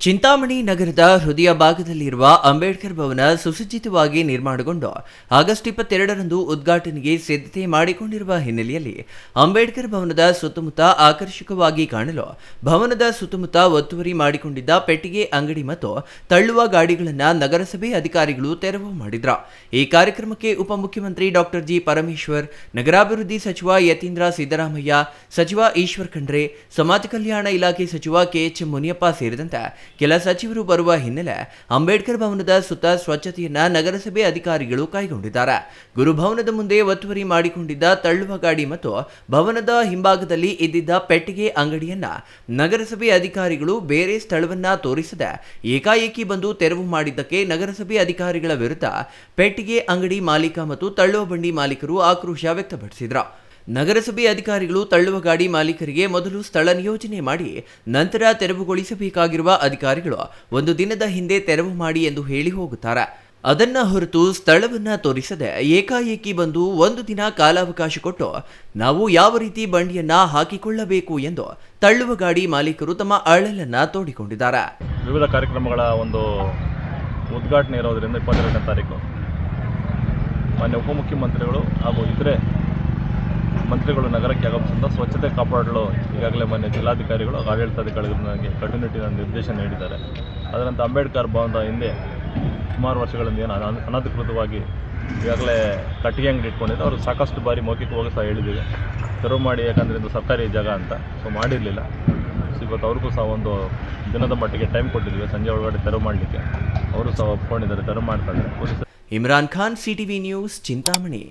ಚಿಂತಾಮಣಿ ನಗರದ ಹೃದಯ ಭಾಗದಲ್ಲಿರುವ ಅಂಬೇಡ್ಕರ್ ಭವನ ಸುಸಜ್ಜಿತವಾಗಿ ನಿರ್ಮಾಣಗೊಂಡು ಆಗಸ್ಟ್ 22ರಂದು ಉದ್ಘಾಟನೆಗೆ ಸಿದ್ಧತೆ ಮಾಡಿಕೊಂಡಿರುವ ಹಿನ್ನೆಲೆಯಲ್ಲಿ ಅಂಬೇಡ್ಕರ್ ಭವನದ ಸುತ್ತಮುತ್ತ ಆಕರ್ಷಕವಾಗಿ ಕಾಣಲು ಭವನದ ಸುತ್ತಮುತ್ತ ಒತ್ತುವರಿ ಮಾಡಿಕೊಂಡಿದ್ದ ಪೆಟ್ಟಿಗೆ ಅಂಗಡಿ ಮತ್ತು ತಳ್ಳುವ ಗಾಡಿಗಳನ್ನು ನಗರಸಭೆ ಅಧಿಕಾರಿಗಳು ತೆರವು ಮಾಡಿದ್ರು. ಈ ಕಾರ್ಯಕ್ರಮಕ್ಕೆ ಉಪಮುಖ್ಯಮಂತ್ರಿ ಡಾಕ್ಟರ್ ಜಿ ಪರಮೇಶ್ವರ್, ನಗರಾಭಿವೃದ್ಧಿ ಸಚಿವ ಯತೀಂದ್ರ ಸಿದ್ದರಾಮಯ್ಯ, ಸಚಿವ ಈಶ್ವರ್ ಖಂಡ್ರೆ, ಸಮಾಜ ಕಲ್ಯಾಣ ಇಲಾಖೆ ಸಚಿವ ಕೆಎಚ್ ಮುನಿಯಪ್ಪ ಸೇರಿದಂತೆ ಕೆಲ ಸಚಿವರು ಬರುವ ಹಿನ್ನೆಲೆ ಅಂಬೇಡ್ಕರ್ ಭವನದ ಸುತ್ತ ಸ್ವಚ್ಛತೆಯನ್ನ ನಗರಸಭೆ ಅಧಿಕಾರಿಗಳು ಕೈಗೊಂಡಿದ್ದಾರೆ. ಗುರುಭವನದ ಮುಂದೆ ಒತ್ತುವರಿ ಮಾಡಿಕೊಂಡಿದ್ದ ತಳ್ಳುವ ಗಾಡಿ ಮತ್ತು ಭವನದ ಹಿಂಭಾಗದಲ್ಲಿ ಇದ್ದಿದ್ದ ಪೆಟ್ಟಿಗೆ ಅಂಗಡಿಯನ್ನ ನಗರಸಭೆ ಅಧಿಕಾರಿಗಳು ಬೇರೆ ಸ್ಥಳವನ್ನ ತೋರಿಸದೆ ಏಕಾಏಕಿ ಬಂದು ತೆರವು ಮಾಡಿದ್ದಕ್ಕೆ ನಗರಸಭೆ ಅಧಿಕಾರಿಗಳ ವಿರುದ್ಧ ಪೆಟ್ಟಿಗೆ ಅಂಗಡಿ ಮಾಲೀಕ ಮತ್ತು ತಳ್ಳುವ ಬಂಡಿ ಮಾಲೀಕರು ಆಕ್ರೋಶ ವ್ಯಕ್ತಪಡಿಸಿದರು. ನಗರಸಭೆ ಅಧಿಕಾರಿಗಳು ತಳ್ಳುವ ಗಾಡಿ ಮಾಲೀಕರಿಗೆ ಮೊದಲು ಸ್ಥಳ ನಿಯೋಜನೆ ಮಾಡಿ ನಂತರ ತೆರವುಗೊಳಿಸಬೇಕಾಗಿರುವ ಅಧಿಕಾರಿಗಳು ಒಂದು ದಿನದ ಹಿಂದೆ ತೆರವು ಮಾಡಿ ಎಂದು ಹೇಳಿ ಹೋಗುತ್ತಾರೆ. ಅದನ್ನ ಹೊರತು ಸ್ಥಳವನ್ನ ತೋರಿಸದೆ ಏಕಾಏಕಿ ಬಂದು ಒಂದು ದಿನ ಕಾಲಾವಕಾಶ ಕೊಟ್ಟು ನಾವು ಯಾವ ರೀತಿ ಬಂಡಿಯನ್ನ ಹಾಕಿಕೊಳ್ಳಬೇಕು ಎಂದು ತಳ್ಳುವ ಗಾಡಿ ಮಾಲೀಕರು ತಮ್ಮ ಅಳಲನ್ನ ತೋಡಿಕೊಂಡಿದ್ದಾರೆ. ವಿವಿಧ ಕಾರ್ಯಕ್ರಮಗಳ ಒಂದು ಉದ್ಘಾಟನೆ ಇರೋದ್ರಿಂದ 22ನೇ ತಾರೀಕು ಮಾನ್ಯ ಉಪಮುಖ್ಯಮಂತ್ರಿಗಳು ಹಾಗೂ ಇತರೆ ಮಂತ್ರಿಗಳು ನಗರಕ್ಕೆ ಆಗಮಿಸಿದ ಸ್ವಚ್ಛತೆ ಕಾಪಾಡಲು ಈಗಾಗಲೇ ಮಾನ್ಯ ಜಿಲ್ಲಾಧಿಕಾರಿಗಳು ಆಡಳಿತಾಧಿಕಾರಿಗಳಿಗೆ ಕಟ್ಟುನಿಟ್ಟಿನ ನಿರ್ದೇಶನ ನೀಡಿದ್ದಾರೆ. ಅದರಂತೆ ಅಂಬೇಡ್ಕರ್ ಭವನದ ಹಿಂದೆ ಸುಮಾರು ವರ್ಷಗಳಿಂದ ಏನು ಅನಧಿಕೃತವಾಗಿ ಈಗಾಗಲೇ ಕಟ್ಟಿಗೆ ಅಂಗಡಿ ಇಟ್ಕೊಂಡಿದ್ದು ಅವರು ಸಾಕಷ್ಟು ಬಾರಿ ಮೌಖಿಕವಾಗಿ ಸಹ ಹೇಳಿದ್ದೀವಿ ತೆರವು ಮಾಡಿ, ಯಾಕಂದರೆ ಇದು ಸರ್ಕಾರಿ ಜಾಗ ಅಂತ. ಸೊ ಮಾಡಿರಲಿಲ್ಲ. ಸೊ ಇವತ್ತು ಅವ್ರಿಗೂ ಸಹ ಒಂದು ದಿನದ ಮಟ್ಟಿಗೆ ಟೈಮ್ ಕೊಟ್ಟಿದ್ದೀವಿ, ಸಂಜೆ ಒಳಗಡೆ ತೆರವು ಮಾಡಲಿಕ್ಕೆ. ಅವರು ಸಹ ಒಪ್ಕೊಂಡಿದ್ದಾರೆ, ತೆರವು ಮಾಡ್ತಾರೆ. Imran Khan, CTV news, Chintamani.